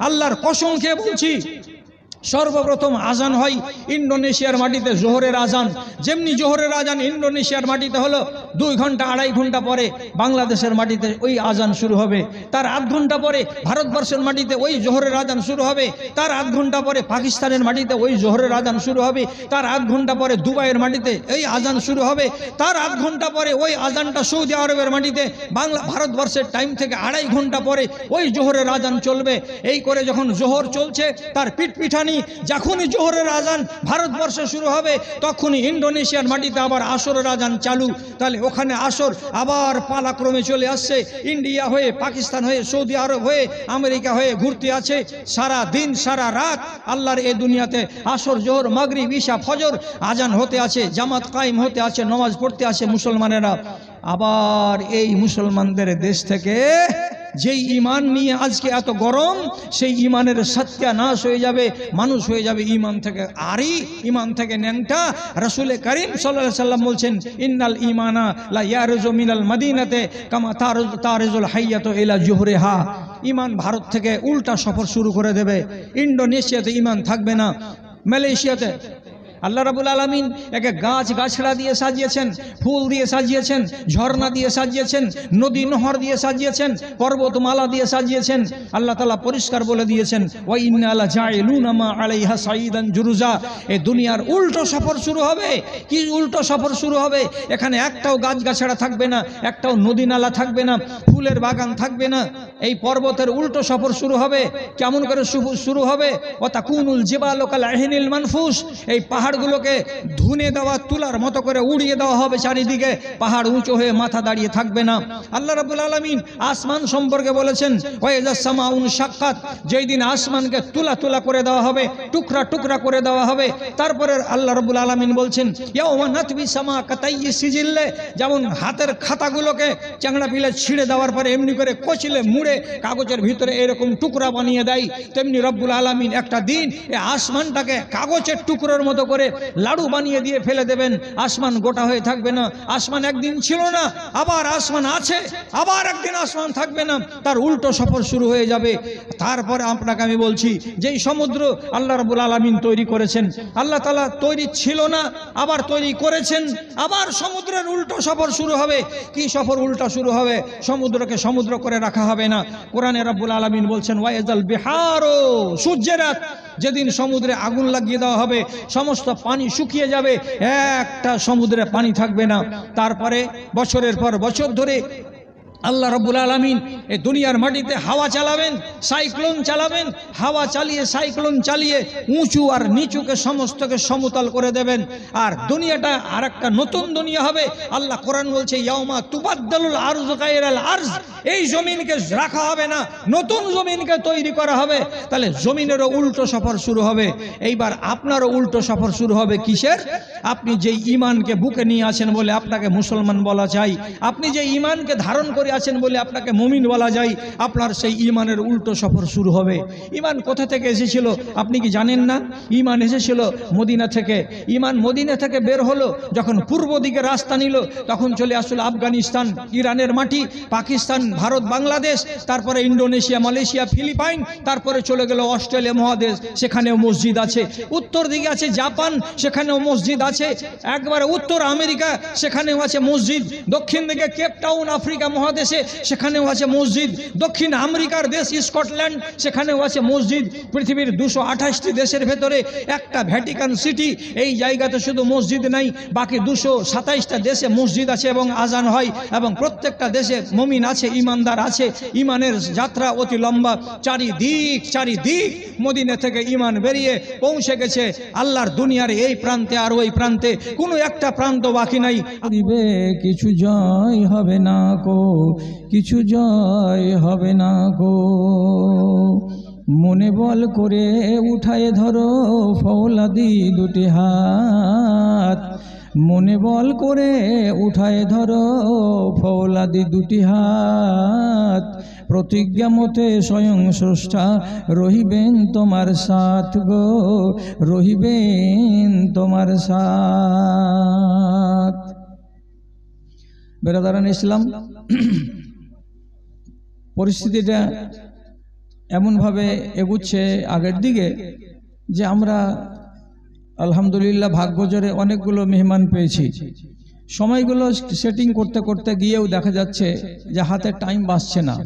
আল্লাহর কসম খেয়ে বলছি, সর্বপ্রথম আজান হয় ইন্দোনেশিয়ার মাটিতে জোহরের আজান। যেমনি জোহরের আজান ইন্দোনেশিয়ার মাটিতে হলো, 2 ঘন্টা 2.5 ঘন্টা পরে বাংলাদেশের মাটিতে ওই আজান শুরু হবে। তার 8 ঘন্টা পরে ভারতবর্ষের মাটিতে ওই জোহরের আজান শুরু হবে। তার 8 ঘন্টা পরে পাকিস্তানের মাটিতে ওই জোহরের আজান শুরু হবে। তার 8 ঘন্টা পরে দুবাইয়ের মাটিতে এই আজান শুরু হবে। তার 8 ঘন্টা পরে ওই আজানটা সৌদি আরবের মাটিতে ভারতবর্ষের টাইম থেকে 2.5 ঘন্টা পরে ওই জোহরের আজান চলবে। এই করে যখন জোহর চলছে, তার পিঠপিঠানি যখনই জোহরের আজান ভারতবর্ষে শুরু হবে, তখনই ইন্দোনেশিয়ার মাটিতে আবার আসরের আজান চালু। তাহলে ওখানে আসর আবার পালাক্রমে চলে আসছে। ইন্ডিয়া হয়ে, পাকিস্তান হয়ে, সৌদি আরব হয়ে, আমেরিকা হয়ে ঘুরতে আছে সারা দিন সারা রাত। আল্লাহর এই দুনিয়াতে আসর, জোহর, মাগরিব, ইশা, ফজর আজান হতে আছে, জামাত কায়েম হতে আছে, নামাজ পড়তে আছে মুসলমানেরা। আবার এই মুসলমানদের দেশ থেকে যেই ঈমান নিয়ে আজকে এত গরম, সেই ঈমানের সত্যানাশ হয়ে যাবে। মানুষ হয়ে যাবে ঈমান থেকে আরি, ঈমান থেকে ন্যাংটা। রাসূল করিম সাল্লাল্লাহু আলাইহি সাল্লাম বলছেন, ইন্নাল ঈমানা লা ইয়ারজু মিনাল মাদিনাতে কামা তারজুল হাইয়াতু ইলা জুহরিহা। ঈমান ভারত থেকে উল্টা সফর শুরু করে দেবে। ইন্দোনেশিয়াতে ঈমান থাকবে না, মালয়েশিয়াতে। আল্লাহ রাব্বুল আলামিন একে গাছগাছড়া দিয়ে সাজিয়েছেন, ফুল দিয়ে সাজিয়েছেন, ঝর্ণা দিয়ে সাজিয়েছেন, নদী নহর দিয়ে সাজিয়েছেন, পর্বতমালা দিয়ে সাজিয়েছেন। আল্লাহ তাআলা পরিষ্কার বলে দিয়েছেন, ওয়া ইন্না লা জাইলুনা মা আলাইহা সাইদান জুরুজা। এই দুনিয়ার উল্টো সফর শুরু হবে। কি উল্টো সফর শুরু হবে? এখানে একটাও গাছগাছড়া থাকবে না, একটাও নদী নালা থাকবে না, ফুলের বাগান থাকবে না। এই পর্বতের উল্টো সফর শুরু হবে। কেমন করে শুরু হবে? ওয়া তাকুনুল জিবালু কাল আহিনিল মানফুস। এই পাহাড়গুলোকে ধুনে দেওয়া তুলার মতো করে উড়িয়ে দেওয়া হবে চারিদিকে। পাহাড় উঁচু হয়ে মাথা দাঁড়িয়ে থাকবে না। আল্লাহ রাব্বুল আলামিন আসমান সম্পর্কে বলেছেন, ওয়াইযাস সামাউন শাক্কাত। যেই দিন আসমানকে তুলা তুলা করে দেওয়া হবে, টুকরা টুকরা করে দেওয়া হবে। তারপরে আল্লাহ রাব্বুল আলামিন বলছেন, ইয়াউমা নাতবি সামা কাতাইয়ি সিজিল্লে। যেমন হাতের খাতাগুলোকে চ্যাংড়া পিলে ছিঁড়ে দেওয়ার পরে এমনি করে কচলে মুড়ে কাগজের ভিতরে এরকম টুকরা বানিয়ে দেয়, তেমনি রব্বুল আলামিন একটা দিন এই আসমানটাকে কাগজের টুকরোর মতো করে লাড়ু বানিয়ে দিয়ে ফেলে দেবেন। আসমান গোটা হয়ে থাকবে না। আসমান একদিন ছিল না, আবার আসমান আছে, আবার একদিন আসমান থাকবে না। তার উল্টো সফর শুরু হয়ে যাবে। তারপরে আপনাকে আমি বলছি, যেই সমুদ্র আল্লাহ রাব্বুল আলামিন তৈরি করেছেন, আল্লাহ তাআলা তৈরি ছিল না, আবার তৈরি করেছেন। আবার সমুদ্রের উল্টো সফর শুরু হবে। কি সফর উল্টা শুরু হবে? সমুদ্রকে সমুদ্র করে রাখা হবে না। কোরআনে রাব্বুল আলামিন বলছেন, ওয়াইজাল বিহারো সুজ্জিরাত। যেদিন সমুদ্রে আগুন লাগিয়ে দেওয়া হবে, সমস্ত পানি শুকিয়ে যাবে, একটা সমুদ্রে পানি থাকবে না। তারপরে বছরের পর বছর ধরে আল্লাহ রাব্বুল আলামিন এই দুনিয়ার মাটিতে হাওয়া চালাবেন, সাইক্লোন চালাবেন। হাওয়া চালিয়ে, সাইক্লোন চালিয়ে উঁচু আর নিচুকে সমস্তকে সমতল করে দেবেন। আর দুনিয়াটা আর একটা নতুন দুনিয়া হবে। আল্লাহ কোরআন বলছে, ইয়াউমা তুবাদ্দালুল আরজু গায়রাল আরজ। এই জমিনকে রাখা হবে না, নতুন জমিনকে তৈরি করা হবে। তাহলে জমিনেরও উল্টো সফর শুরু হবে। এইবার আপনারও উল্টো সফর শুরু হবে। কিসের? আপনি যে ঈমানকে বুকে নিয়ে আছেন বলে আপনাকে মুসলমান বলা যায়, আপনি যে ঈমানকে ধারণ করে আছেন বলে আপনাকে মুমিন বলা যায়, আপনার সেই ঈমানের উল্টো সফর শুরু হবে। ঈমান কোথা থেকে এসেছিল আপনি কি জানেন না? ঈমান এসেছিল মদিনা থেকে। ঈমান মদিনা থেকে বের হলো, যখন পূর্ব দিকে রাস্তা নিল, তখন চলে আসলো আফগানিস্তান, ইরানের মাটি, পাকিস্তান, ভারত, বাংলাদেশ, তারপরে ইন্দোনেশিয়া, মালয়েশিয়া, ফিলিপাইন, তারপরে চলে গেল অস্ট্রেলিয়া মহাদেশ, সেখানেও মসজিদ আছে। উত্তর দিকে আছে জাপান, সেখানেও মসজিদ আছে। একবারে উত্তর আমেরিকা, সেখানেও আছে মসজিদ। দক্ষিণ দিকে কেপ টাউন, আফ্রিকা মহাদেশে, সেখানেও আছে মসজিদ। দক্ষিণ আমেরিকার দেশ স্কটল্যান্ড, সেখানেও আছে মসজিদ। পৃথিবীর 228টি দেশের ভেতরে একটা ভ্যাটিকান সিটি, এই জায়গাতে শুধু মসজিদ নাই, বাকি 227টা দেশে মসজিদ আছে এবং আজান হয়, এবং প্রত্যেকটা দেশে মুমিন আছে, ঈমানদার আছে। ঈমানের যাত্রা অতি লম্বা। চারিদিক মদিনা থেকে ঈমান বেরিয়ে পৌঁছে গেছে আল্লাহর দুনিয়ার এই প্রান্তে আর ওই প্রান্তে, কোনো একটা প্রান্ত বাকি নাই। দিবে কিছু জয় হবে না গো, কিছু জয় হবে না গো। মনে বল করে উঠায় ধরো ফৌলাদি দুটি হাত। মনে বল করে উঠায় ধরো ফৌলাদি দুটি হাত। প্রতিজ্ঞা মতে স্বয়ং স্রষ্টা রহিবেন তোমার সাথ গো, রহিবেন তোমার সাথ। বেরাদারান ইসলাম, পরিস্থিতিটা এমনভাবে এগুচ্ছে আগের দিকে যে আমরা আলহামদুলিল্লাহ ভাগ্যজোরে অনেকগুলো মেহমান পেয়েছি। সময়গুলো সেটিং করতে করতে গিয়েও দেখা যাচ্ছে যে হাতে টাইম বাঁচছে না।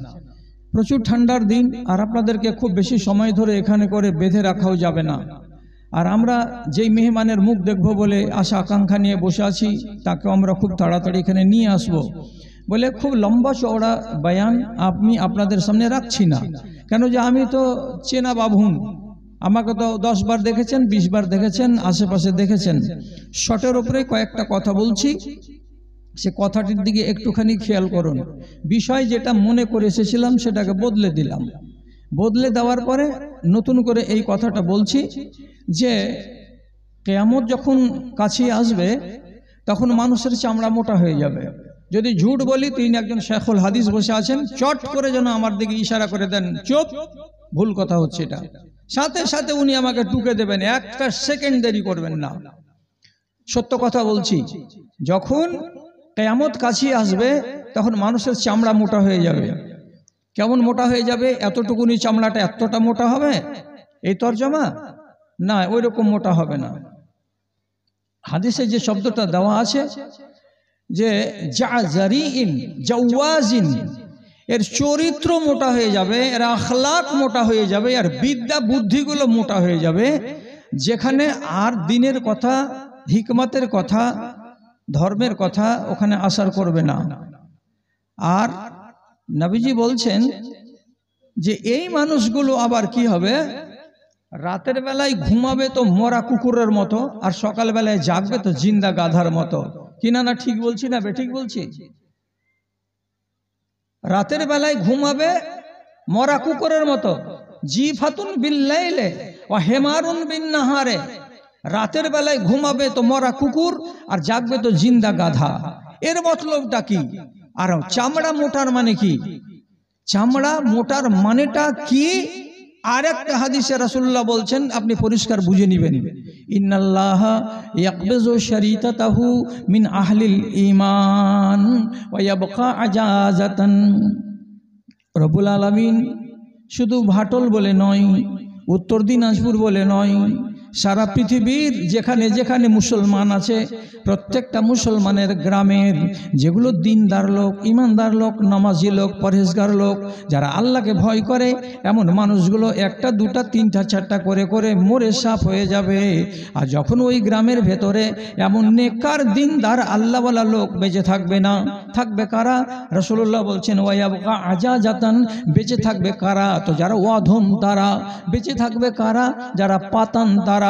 প্রচুর ঠান্ডার দিন, আর আপনাদেরকে খুব বেশি সময় ধরে এখানে করে বেঁধে রাখাও যাবে না। আর আমরা যেই মেহমানের মুখ দেখব বলে আশা আকাঙ্ক্ষা নিয়ে বসে আছি, তাকে আমরা খুব তাড়াতাড়ি এখানে নিয়ে আসব বলে খুব লম্বা চওড়া বয়ান আমি আপনাদের সামনে রাখছি না। কেন যে আমি তো চেনা বাবুন, আমাকে তো 10 বার দেখেছেন, 20 বার দেখেছেন, আশেপাশে দেখেছেন। শর্টের উপরে কয়েকটা কথা বলছি, সে কথাটির দিকে একটুখানি খেয়াল করুন। বিষয় যেটা মনে করে এসেছিলাম সেটাকে বদলে দিলাম। বদলে দেওয়ার পরে নতুন করে এই কথাটা বলছি যে কিয়ামত যখন কাছে আসবে তখন মানুষের চামড়া মোটা হয়ে যাবে। যদি ঝুট বলি, তিনি একজন শেখুল হাদিস বসে আছেন, চট করে যেন আমার দিকে ইশারা করে দেন, চুপ, ভুল কথা হচ্ছে এটা। সাথে সাথে উনি আমাকে টুকে দেবেন, একটা সেকেন্ড দেরি করবেন না। সত্য কথা বলছি, যখন কিয়ামত কাছে আসবে তখন মানুষের চামড়া মোটা হয়ে যাবে। কেমন মোটা হয়ে যাবে? এতটুকুনি চামড়াটা এতটা মোটা হবে এই তরজমা? না, ওই রকম মোটা হবে না। হাদিসে যে শব্দটা দেওয়া আছে যে জাজারিন জাওয়াজিন, এর চরিত্র মোটা হয়ে যাবে, এর আখলাক মোটা হয়ে যাবে, আর বিদ্যা বুদ্ধিগুলো মোটা হয়ে যাবে, যেখানে আর দিনের কথা, হিকমতের কথা, ধর্মের কথা ওখানে আসার করবে না। আর নবীজি বলছেন যে এই মানুষগুলো আবার কি হবে, রাতের বেলায় ঘুমাবে তো মরা কুকুরের মতো, আর সকাল বেলায় জাগবে তো জিন্দা গাধার মতো। কিনা না ঠিক বলছি না বেঠিক বলছি? রাতের বেলায় ঘুমাবে মরা কুকুরের মতো, জিফাতুন বিল্লাইলে ওয়া হিমারুন বিন্নাহারে। রাতের বেলায় ঘুমাবে তো মরা কুকুর, আর জাগবে তো জিন্দা গাধা। এর মতলবটা কি? আর চামড়া মোটার মানে কি? চামড়া মোটার মানেটা কি? আর একটা হাদিসে রাসূলুল্লাহ বলছেন, আপনি পরিষ্কার বুঝে নেবেন, ইন্নাল্লাহা ইয়াকবিজু শারীতাতাহু মিন আহলিল ঈমান ওয়া ইয়াবকা আজাজাতান। রব্বুল আলামিন শুধু ভাটল বলে নয়, উত্তর দিনাজপুর বলে নয়, সারা পৃথিবীর যেখানে যেখানে মুসলমান আছে প্রত্যেকটা মুসলমানের গ্রামের যেগুলো দিনদার লোক, ইমানদার লোক, নামাজি লোক, পরহেজগার লোক, যারা আল্লাহকে ভয় করে, এমন মানুষগুলো একটা দুটা তিনটা চারটা করে করে মরে সাফ হয়ে যাবে। আর যখন ওই গ্রামের ভেতরে এমন নেককার দিনদার আল্লাহওয়ালা লোক বেঁচে থাকবে না, থাকবে কারা? রাসূলুল্লাহ বলছেন ওয়ায়াবকা আজাজাতান, বেঁচে থাকবে কারা? তো যারা ওয়াধম তারা। বেঁচে থাকবে কারা? যারা পাতান তারা।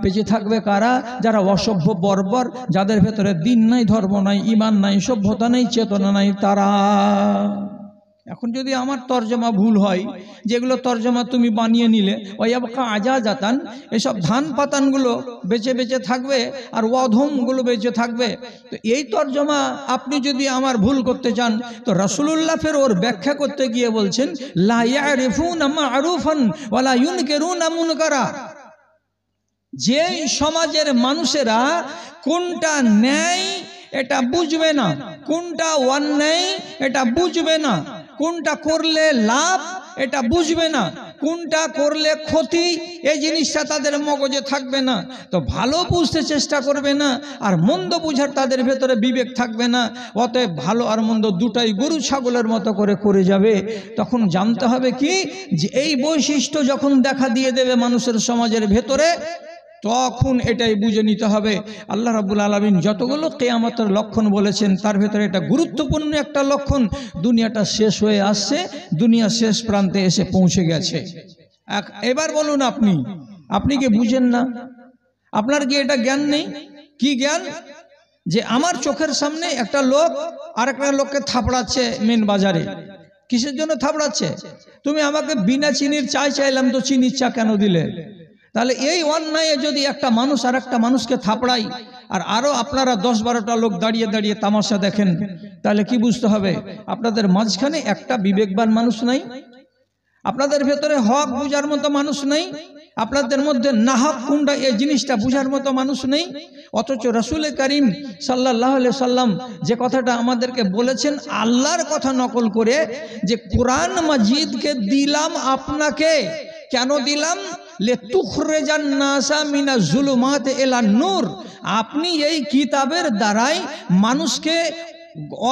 বেঁচে থাকবে কারা? যারা অসভ্য বর্বর, যাদের ভেতরে দিন নাই, ধর্ম নাই, ঈমান নাই, সভ্যতা নাই, চেতনা নাই, তারা। এখন যদি আমার তর্জমা ভুল হয়, যেগুলো তর্জমা তুমি বানিয়ে নিলে, ওয়ায়াবকা আজাজাতান, এসব ধান পাতানগুলো বেঁচে বেঁচে থাকবে আর ওয়াধমগুলো বেঁচে থাকবে, তো এই তর্জমা আপনি যদি আমার ভুল করতে চান, তো রাসূলুল্লাহ ফের ওর ব্যাখ্যা করতে গিয়ে বলছেন লা ইয়ারিফুনা মা'রুফান ওয়া লা ইউনকিরুনা মুনকারা। যে সমাজের মানুষেরা কোনটা ন্যায় এটা বুঝবে না, কোনটা অন্যায় এটা বুঝবে না, কোনটা করলে লাভ এটা বুঝবে না, কোনটা করলে ক্ষতি এই জিনিসটা তাদের মগজে থাকবে না, তো ভালো বুঝতে চেষ্টা করবে না, আর মন্দ বুঝার তাদের ভেতরে বিবেক থাকবে না। অতএব ভালো আর মন্দ দুটাই গরু ছাগলের মতো করে যাবে। তখন জানতে হবে কি, যে এই বৈশিষ্ট্য যখন দেখা দিয়ে দেবে মানুষের সমাজের ভেতরে, তখন এটাই বুঝে নিতে হবে আল্লাহ রাব্বুল আলামিন যতগুলো কিয়ামতের লক্ষণ বলেছেন তার ভেতরে এটা গুরুত্বপূর্ণ একটা লক্ষণ। দুনিয়াটা শেষ হয়ে আসছে, দুনিয়া শেষ প্রান্তে এসে পৌঁছে গেছে। এবার বলুন, আপনি কি বুঝেন না? আপনার কি এটা জ্ঞান নেই? কি জ্ঞান? যে আমার চোখের সামনে একটা লোক আর একটা লোককে থাপড়াচ্ছে মেন বাজারে। কিসের জন্য থাপড়াচ্ছে? তুমি আমাকে বিনা চিনির চা চাইলাম, তো চিনির চা কেন দিলে? তাহলে এই অন্যায়ে যদি একটা মানুষ আর একটা মানুষকে থাপড়াই, আর আরো আপনারা 10-12টা লোক দাঁড়িয়ে দাঁড়িয়ে তামাশা দেখেন, তাহলে কি বুঝতে হবে? আপনাদের মাঝখানে একটা বিবেকবান মানুষ নাই, আপনাদের ভেতরে হক বুঝার মতো মানুষ নাই, আপনাদের মধ্যে নাহক কোনটা এই জিনিসটা বুঝার মতো মানুষ নেই, অথচ রাসূল করিম সাল্লাল্লাহু আলাইহি সাল্লাম যে কথাটা আমাদেরকে বলেছেন আল্লাহর কথা নকল করে, যে কোরআন মাজিদকে দিলাম আপনাকে, কেন দিলাম? লিতুখরিজান নাসা মিনাজ জুলুমাত ইলান নূর, আপনি এই কিতাবের দ্বারাই মানুষকে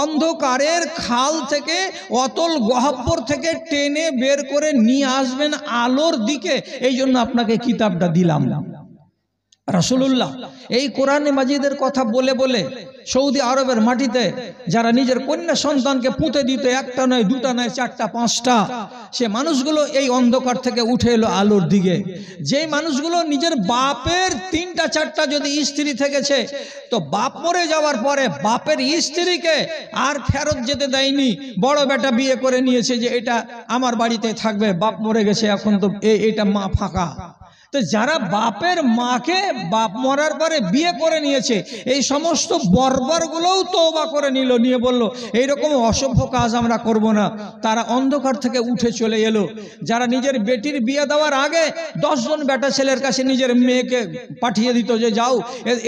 অন্ধকারের খাল থেকে, অতল গহ্বর থেকে টেনে বের করে নিয়ে আসবেন আলোর দিকে, এই জন্য আপনাকে কিতাবটা দিলাম। রাসূলুল্লাহ এই কোরআনে মাজিদের কথা বলে বলে সৌদি আরবের মাটিতে যারা নিজের কন্যা সন্তানকে পুঁতে দিত, একটা নয়, দুটা নয়, চারটা, পাঁচটা, সে মানুষগুলো এই অন্ধকার থেকে উঠে এলো আলোর দিকে। যেই মানুষগুলো নিজের বাপের তিনটা চারটা যদি স্ত্রী থেকেছে, তো বাপ মরে যাওয়ার পরে বাপের স্ত্রীকে আর ফেরত যেতে দেয়নি, বড় বেটা বিয়ে করে নিয়েছে যে এটা আমার বাড়িতে থাকবে, বাপ মরে গেছে, এখন তো এটা মা ফাঁকা। তো যারা বাপের মাকে বাপ মরার পরে বিয়ে করে নিয়েছে, এই সমস্ত বর্বরগুলোও তওবা করে নিল, নিয়ে বলল এইরকম অসভ্য কাজ আমরা করব না। তারা অন্ধকার থেকে উঠে চলে এলো। যারা নিজের বেটির বিয়ে দেওয়ার আগে 10 জন বেটা ছেলের কাছে নিজের মেয়েকে পাঠিয়ে দিত যে যাও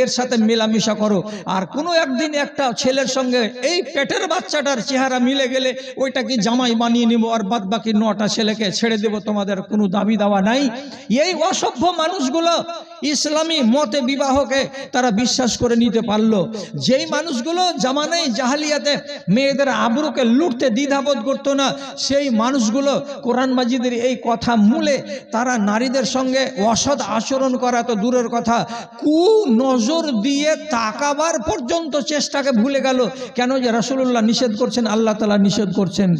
এর সাথে মেলামেশা করো, আর কোনো একদিন একটা ছেলের সঙ্গে এই পেটের বাচ্চাটার চেহারা মিলে গেলে ওইটাকে জামাই বানিয়ে নিব, আর বাদ বাকি 9টা ছেলেকে ছেড়ে দেব, তোমাদের কোনো দাবি দাওয়া নাই। এই অসভ্য মানুষগুলো ইসলামী মতে বিবাহকে তারা বিশ্বাস করে নিতে পারলো। যেই মানুষগুলো জামানায় জাহালিয়াতে মেয়েদের আবরুকে লুটতে দ্বিধাবোধ করতো না, সেই মানুষগুলো কোরআন মাজিদের এই কথা মূলে তারা নারীদের সঙ্গে অসৎ আচরণ করা তো দূরের কথা, কু নজর দিয়ে তাকাবার পর্যন্ত চেষ্টাকে ভুলে গেল। কেন? যে রাসূলুল্লাহ নিষেধ করছেন, আল্লাহ তাআলা নিষেধ করছেন।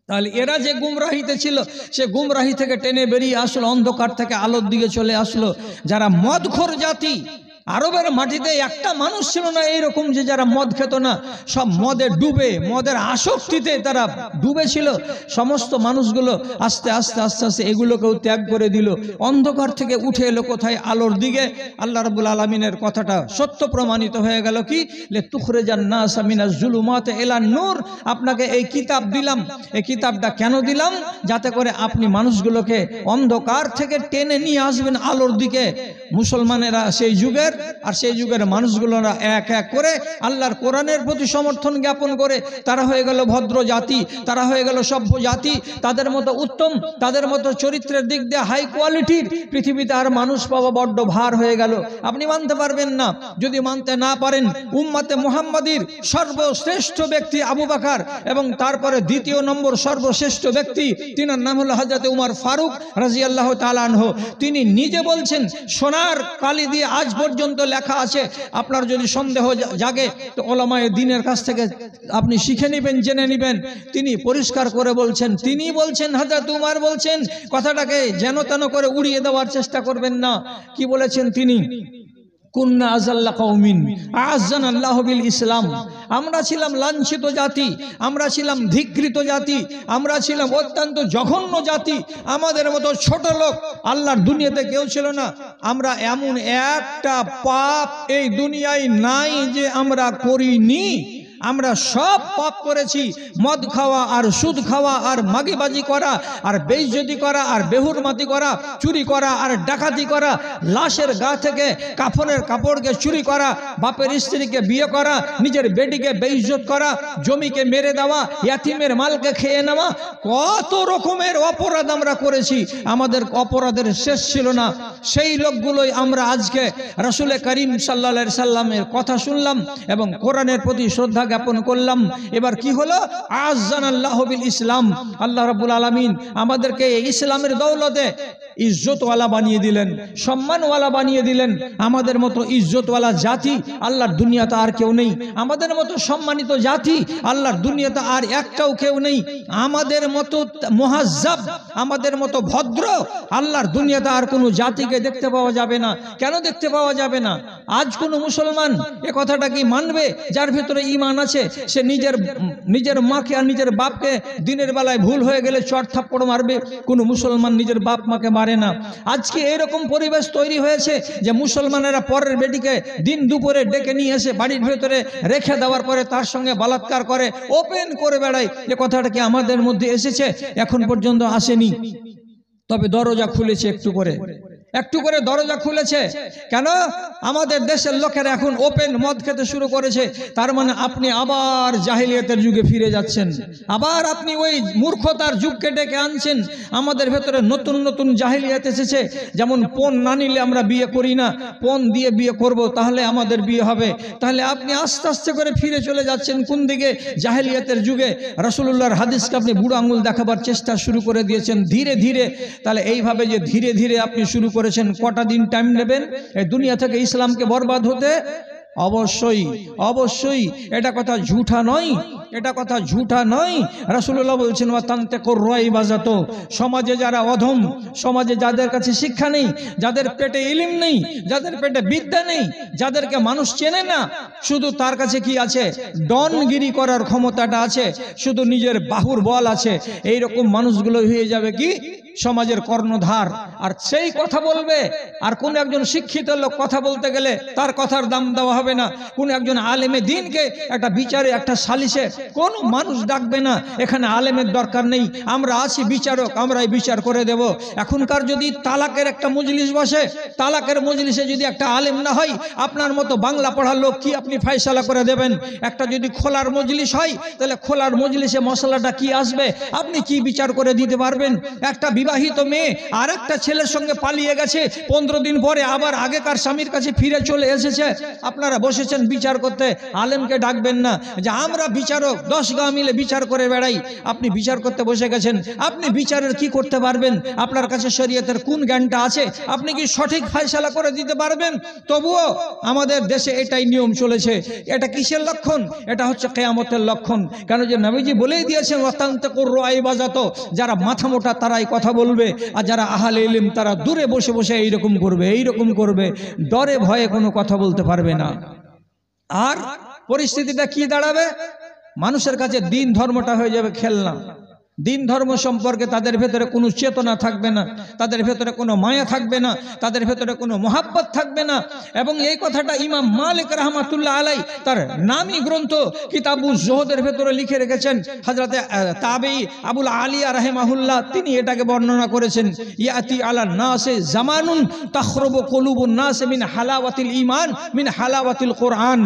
তাহলে এরা যে গুমরাহিতে ছিল, সে গুমরাহি থেকে টেনে বেরিয়ে আসলো, অন্ধকার থেকে আলোর দিকে চলে আসলো। যারা মদখোর জাতি, আরবের মাটিতে একটা মানুষ ছিল না এইরকম যে যারা মদ খেত না, সব মদে ডুবে, মদের আসক্তিতে তারা ডুবে ছিল। সমস্ত মানুষগুলো আস্তে আস্তে আস্তে আস্তে এগুলোকেও ত্যাগ করে দিল, অন্ধকার থেকে উঠে এলো কোথায়? আলোর দিকে। আল্লাহ রাব্বুল আলামিনের কথাটা সত্য প্রমাণিত হয়ে গেল কি? লিতুখরিজান নাসা মিনাজ জুলুমাতি ইলান নূর, আপনাকে এই কিতাব দিলাম। এই কিতাবটা কেন দিলাম? যাতে করে আপনি মানুষগুলোকে অন্ধকার থেকে টেনে নিয়ে আসবেন আলোর দিকে। মুসলমানেরা সেই যুগের আর সেই যুগের মানুষগুলোরা এক এক করে আল্লাহর কোরআনের প্রতি সমর্থন জ্ঞাপন করে তারা হয়ে গেল ভদ্র জাতি, তারা হয়ে গেল সভ্য জাতি। তাদের মতো উত্তম, তাদের মতো চরিত্রের দিক দিয়ে হাই কোয়ালিটির পৃথিবীতে আর মানুষ পাওয়া বড্ড ভার হয়ে গেল। আপনি মানতে পারবেন না। যদি মানতে না পারেন, উম্মতে মুহাম্মাদির সর্বশ্রেষ্ঠ ব্যক্তি আবু বকর, এবং তারপরে দ্বিতীয় নম্বর সর্বশ্রেষ্ঠ ব্যক্তি, তিনার নাম হলো হযরত উমর ফারুক রাদিয়াল্লাহু তাআলা আনহু। তিনি নিজে বলছেন, সোনার কালি দিয়ে আজ পর্যন্ত লেখা আছে, আপনার যদি সন্দেহ জাগে তো ওলামায়ে দ্বীনের কাছ থেকে আপনি শিখে নেবেন, জেনে নেবেন। তিনি পরিষ্কার করে বলছেন, তিনি বলছেন, হযরত উমর বলছেন, কথাটাকে যেন তেন করে উড়িয়ে দেওয়ার চেষ্টা করবেন না। কি বলেছেন তিনি? কুন্না আযাল্লা কওমিন আ'আজ্জানাল্লাহু বিল ইসলাম, আমরা ছিলাম লাঞ্ছিত জাতি, আমরা ছিলাম ধিক্কৃত জাতি, আমরা ছিলাম অত্যন্ত জঘন্য জাতি। আমাদের মতো ছোট লোক আল্লাহর দুনিয়াতে কেউ ছিল না। আমরা এমন একটা পাপ এই দুনিয়ায় নাই যে আমরা করিনি। আমরা সব পাপ করেছি, মদ খাওয়া আর সুদ খাওয়া আর মাগিবাজি করা আর বেইজ্জতি করা আর বেহুরমাতি করা, চুরি করা আর ডাকাতি করা, লাশের গা থেকে কাফনের কাপড়কে চুরি করা, বাপের স্ত্রীকে বিয়ে করা, নিজের বেটিকে বেইজ্জত করা, জমিকে মেরে দেওয়া, ইয়াতিমের মালকে খেয়ে নেওয়া, কত রকমের অপরাধ আমরা করেছি। আমাদের অপরাধের শেষ ছিল না। সেই লোকগুলোই আমরা আজকে রাসূল করিম সাল্লাল্লাহু আলাইহি সাল্লামের কথা শুনলাম এবং কোরআনের প্রতি শ্রদ্ধা জ্ঞাপন করলাম। এবার কি হলো? আ'আজ্জানাল্লাহু বিল ইসলাম, আল্লাহ রাব্বুল আলামিন আমাদেরকে ইসলামের দৌলতে ইজ্জতওয়ালা বানিয়ে দিলেন, সম্মানওয়ালা বানিয়ে দিলেন। আমাদের মতো ইজ্জতওয়ালা জাতি আল্লাহর দুনিয়াতে আর কেউ নেই। আমাদের মতো সম্মানিত জাতি আল্লাহর দুনিয়াতে আর একটাও কেউ নেই। আমাদের মতো মুহাজ্জাব, আমাদের মতো ভদ্র আল্লাহর দুনিয়াতে আর কোনো জাতিকে দেখতে পাওয়া যাবে না। কেন দেখতে পাওয়া যাবে না? আজ কোনো মুসলমান এ কথাটা কি মানবে? যার ভিতরে ঈমান আছে, সে নিজের মাকে আর নিজের বাপকে দিনের বেলায় ভুল হয়ে গেলে চড় থাপ্পড় মারবে। কোনো মুসলমান নিজের বাপ মাকে মারে না। আজকে এরকম পরিবেশ তৈরি হয়েছে যে মুসলমানেরা পরের বেটিকে দিন দুপুরে ডেকে নিয়ে এসে বাড়ির ভেতরে রেখে দেওয়ার পরে তার সঙ্গে বলাৎকার করে, ওপেন করে বেড়ায়। এ কথাটা কি আমাদের মধ্যে এসেছে? এখন পর্যন্ত আসেনি, তবে দরজা খুলেছে একটু করে। একটু করে দরজা খুলেছে কেন? আমাদের দেশের লোকেরা এখন ওপেন মদ খেতে শুরু করেছে। তার মানে আপনি আবার জাহিলিয়াতের যুগে ফিরে যাচ্ছেন, আবার আপনি ওই মূর্খতার যুগকে ডেকে আনছেন। আমাদের ভেতরে নতুন নতুন জাহিলিয়াত এসেছে, যেমন পণ না নিলে আমরা বিয়ে করি না, পণ দিয়ে বিয়ে করব তাহলে আমাদের বিয়ে হবে। তাহলে আপনি আস্তে আস্তে করে ফিরে চলে যাচ্ছেন কোন দিকে? জাহিলিয়াতের যুগে। রাসূলুল্লাহর হাদিসকে আপনি বুড়ো আঙুল দেখাবার চেষ্টা শুরু করে দিয়েছেন ধীরে ধীরে। তাহলে এইভাবে যে ধীরে ধীরে আপনি শুরু করেছেন, কটা দিন টাইম নেবেন এই দুনিয়া থেকে ইসলামকে বরবাদ হতে? অবশ্যই অবশ্যই, এটা কথা ঝুঠা নয়, এটা কথা ঝুঠা নয়। রাসূলুল্লাহ বলছেন ওয়াতান্তাকুর রাইবাজাত, সমাজে যারা অধম, সমাজে যাদের কাছে শিক্ষা নেই, যাদের পেটে ইলম নেই, যাদের পেটে বিদ্যা নেই, যাদেরকে মানুষ চেনে না, শুধু তার কাছে কি আছে? ডনগিরি করার ক্ষমতাটা আছে, শুধু নিজের বাহুর বল আছে। এই রকম মানুষগুলো হয়ে যাবে কি সমাজের কর্ণধার, আর সেই কথা বলবে। আর কোন একজন শিক্ষিত লোক কথা বলতে গেলে তার কথার দাম দেওয়া হবে না। কোন একজন আলেমে দ্বীনকে একটা বিচারে, একটা সালিশে কোন মানুষ ডাকবে না। এখানে আলেমের দরকার নেই, আমরা আছি বিচারক, আমরাই বিচার করে দেব। এখনকার যদি তালাকের একটা মজলিস বসে, তালাকের মজলিসে যদি একটা আলেম না হয়, আপনার মতো বাংলা পড়ার লোক কি আপনি ফয়সালা করে দেবেন? একটা যদি খোলার মজলিস হয়, তাহলে খোলার মজলিসে মশলাটা কি আসবে? আপনি কি বিচার করে দিতে পারবেন? একটা বিবাহিত মেয়ে আর একটা ছেলের সঙ্গে পালিয়ে গেছে, 15 দিন পরে আবার আগেকার স্বামীর কাছে ফিরে চলে এসেছে, আপনারা বসেছেন বিচার করতে, আলেমকে ডাকবেন না যে আমরা বিচারক, 10 গাঁ মিলে বিচার করে বেড়াই। আপনি বিচার করতে বসে গেছেন, আপনি বিচারের কি করতে পারবেন? আপনার কাছে শরীয়তের কোন জ্ঞানটা আছে? আপনি কি সঠিক ফয়সালা করে দিতে পারবেন? তবুও আমাদের দেশে এটাই নিয়ম চলেছে। এটা কিসের লক্ষণ? এটা হচ্ছে কিয়ামতের লক্ষণ। কেন যে নবীজি বলেই দিয়েছেন ওয়াতান্তাকুর রাইবাজাত, যারা মাথা মোটা তারাই কথা বলবে, আর যারা আহলে ইলম তারা দূরে বসে বসে এইরকম করবে, এইরকম করবে, ডরে ভয়ে কোনো কথা বলতে পারবে না। আর পরিস্থিতিটা কি দাঁড়াবে? মানুষের কাছে দিন ধর্মটা হয়ে যাবে খেলনা। দিন ধর্ম সম্পর্কে তাদের ভেতরে কোনো চেতনা থাকবে না, তাদের ভেতরে কোনো মায়া থাকবে না, তাদের ভেতরে কোনো মহাব্বত থাকবে না। এবং এই কথাটা ইমাম মালিক রাহমাতুল্লাহ আলাই তার নামী গ্রন্থ কিতাবুজ জুহদের ভেতরে লিখে রেখেছেন। হযরতে তাবেঈ আবুল আলিয়া রাহিমাহুল্লাহ তিনি এটাকে বর্ণনা করেছেন, ইয়াতি আলা নাসে জামানুন তাখরুবু কুলুবুন নাস মিন হালাওয়াতিল ঈমান মিন হালাওয়াতিল কোরআন।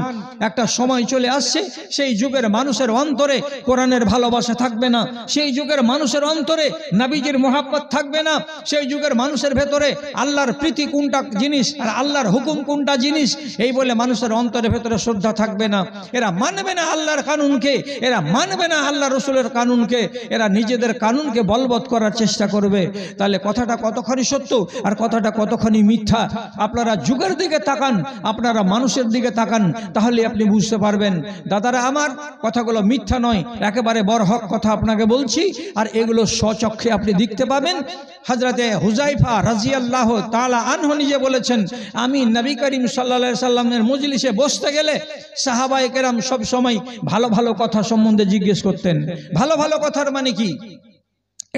একটা সময় চলে আসছে, সেই যুগের মানুষের অন্তরে কোরআনের ভালোবাসা থাকবে না, সেই যুগের মানুষের অন্তরে নবীজির মোহাব্বত থাকবে না, সেই যুগের মানুষের ভেতরে আল্লাহর প্রীতি কোনটা জিনিস আর আল্লাহর হুকুম কোনটা জিনিস এই বলে মানুষের অন্তরের ভেতরে শ্রদ্ধা থাকবে না। এরা মানবে না আল্লাহর কানুনকে, এরা মানবে না আল্লাহ রসুলের কানুনকে, এরা নিজেদের কানুনকে বলবৎ করার চেষ্টা করবে। তাহলে কথাটা কতখানি সত্য আর কথাটা কতখানি মিথ্যা আপনারা যুগের দিকে তাকান, আপনারা মানুষের দিকে তাকান, তাহলে আপনি বুঝতে পারবেন। দাদারা আমার, কথাগুলো মিথ্যা নয়, একেবারে বরহক কথা আপনাকে বলছি, আর এগুলো স্বচক্ষে আপনি দেখতে পাবেন। হযরতে হুযায়ফা রাদিয়াল্লাহু তাআলা আনহু নিজে বলেছেন, আমি নবী করিম সাল্লাল্লাহু আলাইহি সাল্লামের মজলিসে বসতে গেলে সাহাবায়ে কেরাম সব সময় ভালো ভালো কথা সম্বন্ধে জিজ্ঞেস করতেন। ভালো ভালো কথার মানে কি?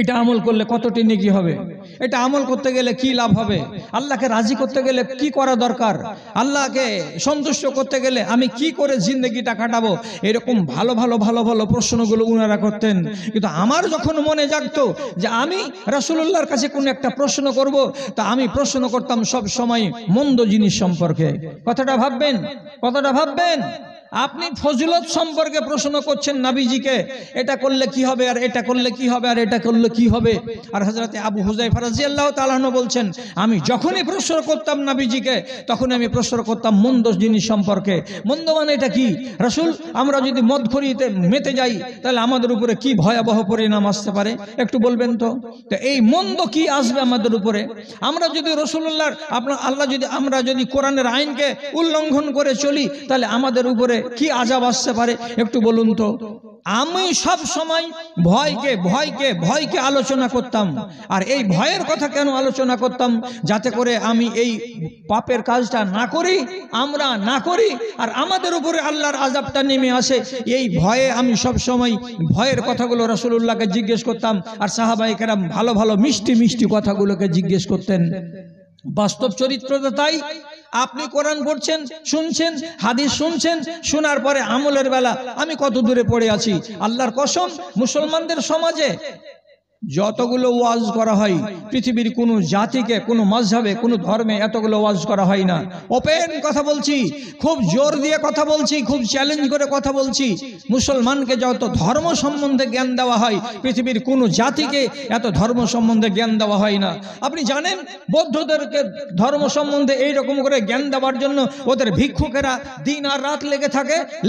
এটা আমল করলে কতটি নেকি হবে, এটা আমল করতে গেলে কি লাভ হবে, আল্লাহকে রাজি করতে গেলে কি করা দরকার, আল্লাহকে সন্তুষ্ট করতে গেলে আমি কি করে জিন্দেগিটা কাটাবো, এরকম ভালো ভালো ভালো ভালো প্রশ্নগুলো উনারা করতেন। কিন্তু আমার যখন মনে জাগতো যে আমি রাসূলুল্লাহর কাছে কোনো একটা প্রশ্ন করব, তা আমি প্রশ্ন করতাম সব সময় মন্দ জিনিস সম্পর্কে। কথাটা ভাববেন, কথাটা ভাববেন। আপনি ফজিলত সম্পর্কে প্রশ্ন করছেন নবীজিকে, এটা করলে কি হবে আর এটা করলে কি হবে আর এটা করলে কি হবে। আর হযরতে আবু হুযায়ফা রাদিয়াল্লাহু তাআলা আনহু বলছেন, আমি যখনই প্রশ্ন করতাম নবীজিকে তখন আমি প্রশ্ন করতাম মন্দ জিনিস সম্পর্কে। মন্দ মানে এটা কি? রাসূল, আমরা যদি মদখোরিতে মেতে যাই তাহলে আমাদের উপরে কি ভয়াবহ পরিণাম আসতে পারে, একটু বলবেন তো। তো এই মন্দ কি আসবে আমাদের উপরে? আমরা যদি রাসূলুল্লাহর আমরা যদি কোরআনের আইনকে উল্লঙ্ঘন করে চলি তাহলে আমাদের উপরে কি আযাব আসতে পারে, একটু বলুন তো। আমি সব সময় ভয়কে ভয়কে ভয়কে আলোচনা করতাম। আর এই ভয়ের কথা কেন আলোচনা করতাম? যাতে করে আমি এই পাপের কাজটা না করি, আমরা না করি, আর আমাদের উপরে আল্লাহর আযাবটা নেমে আসে। এই ভয়ে আমি সব সময় ভয়ের কথাগুলো রাসূলুল্লাহকে জিজ্ঞেস করতাম, আর সাহাবায়ে কেরাম ভালো ভালো মিষ্টি মিষ্টি কথাগুলোকে জিজ্ঞেস করতেন। বাস্তব চরিত্রটা তাই। আপনি কোরআন পড়ছেন, শুনছেন, হাদিস শুনছেন, শোনার পরে আমলের বেলা আমি কত দূরে পড়ে আছি। আল্লাহর কসম, মুসলমানদের সমাজে যতগুলো ওয়াজ করা হয় পৃথিবীর কোনো জাতিকে, কোনো মাযহাবে, কোনো ধর্মে এতগুলো ওয়াজ করা হয় না। ওপেন কথা বলছি, খুব জোর দিয়ে কথা বলছি, খুব চ্যালেঞ্জ করে কথা বলছি। মুসলমানকে যত ধর্ম সম্বন্ধে জ্ঞান দেওয়া হয় পৃথিবীর কোনো জাতিকে এত ধর্ম সম্বন্ধে জ্ঞান দেওয়া হয় না। আপনি জানেন বৌদ্ধদেরকে ধর্ম সম্বন্ধে এইরকম করে জ্ঞান দেওয়ার জন্য ওদের ভিক্ষুকেরা দিন আর রাত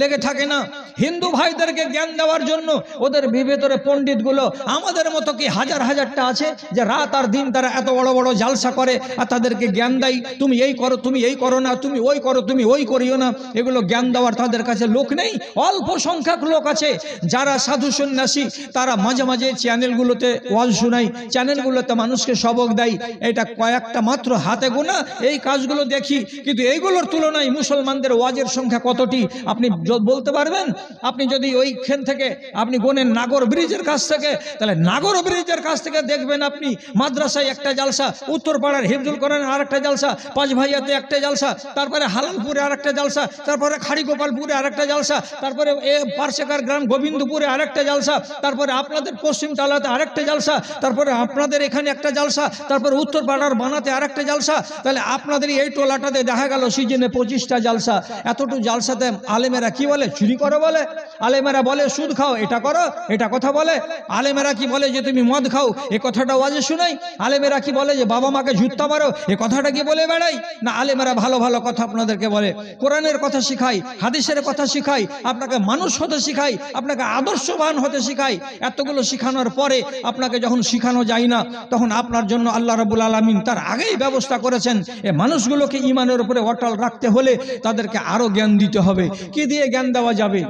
লেগে থাকে না। হিন্দু ভাইদেরকে জ্ঞান দেওয়ার জন্য ওদের ভিতরে পণ্ডিতগুলো আমাদের মতো কি হাজার হাজারটা আছে যে রাত আর দিন তারা এত বড় বড় জালসা করে আর তাদেরকে জ্ঞান দেয়, তুমি এই করো, তুমি এই করো না, তুমি ওই করো, তুমি ওই করিও না। এগুলো জ্ঞান দেওয়ার তাদের কাছে লোক নেই। অল্প সংখ্যক লোক আছে যারা সাধু সন্ন্যাসী, তারা মাঝে মাঝে চ্যানেলগুলোতে ওয়াজ শোনায়, চ্যানেলগুলোতে মানুষকে সবক দেয়। এটা কয়েকটা মাত্র হাতে গোনা এই কাজগুলো দেখি, কিন্তু এইগুলোর তুলনায় মুসলমানদের ওয়াজের সংখ্যা কতটি আপনি বলতে পারবেন? আপনি যদি ওইখান থেকে আপনি গোনেন নাগর ব্রিজের কাছ থেকে, তাহলে নাগর ব্রিজের কাছ থেকে দেখবেন আপনি মাদ্রাসায় একটা জালসা, উত্তরপাড়ার হিফজুল কোরআনের আরেকটা জালসা, পাঁচ ভাইয়াতে একটা জালসা, তারপরে হালালপুরে আরেকটা জালসা, তারপরে খাড়িগোপালপুরে আরেকটা জালসা, তারপরে পারশেকার গ্রাম গোবিন্দপুরে আরেকটা জালসা, তারপরে আপনাদের পশ্চিম টালাতে আরেকটা জালসা, তারপরে আপনাদের এখানে একটা জালসা, তারপরে উত্তরপাড়ার বানাতে আরেকটা জালসা। তাহলে আপনাদের এই টোলাটাতে দেখা গেল সিজনে 25টা জালসা। এতটুকু জালসাতে আলেমেরা কি বলে? চুরি করো বলে। আলেমেরা বলে সুদ খাও, এটা করো, এটা কথা বলে। আলেমেরা কি বলে যে তুমি মদ খাও, এ কথাটা ওয়াজে শুনাই। আলেমেরা কি বলে যে বাবা মাকে জুত্তা মারো, এ কথাটা কি বলে বেড়াই? না, আলেমেরা ভালো ভালো কথা আপনাদেরকে বলে, কোরআনের কথা শিখাই, হাদিসের কথা শিখাই, আপনাকে মানুষ হতে শিখাই, আপনাকে আদর্শবান হতে শিখাই। এতগুলো শিখানোর পরে আপনাকে যখন শিখানো যায় না, তখন আপনার জন্য আল্লাহ রাব্বুল আলামিন তার আগেই ব্যবস্থা করেছেন। এ মানুষগুলোকে ঈমানের উপরে অটল রাখতে হলে তাদেরকে আরো জ্ঞান দিতে হবে। কি দিয়ে জ্ঞান দেওয়া যাবে?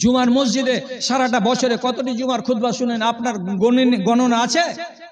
জুমার মসজিদে সারাটা বছরে কতটি জুমার খুতবা শুনেন? আপনার গণনা আছে?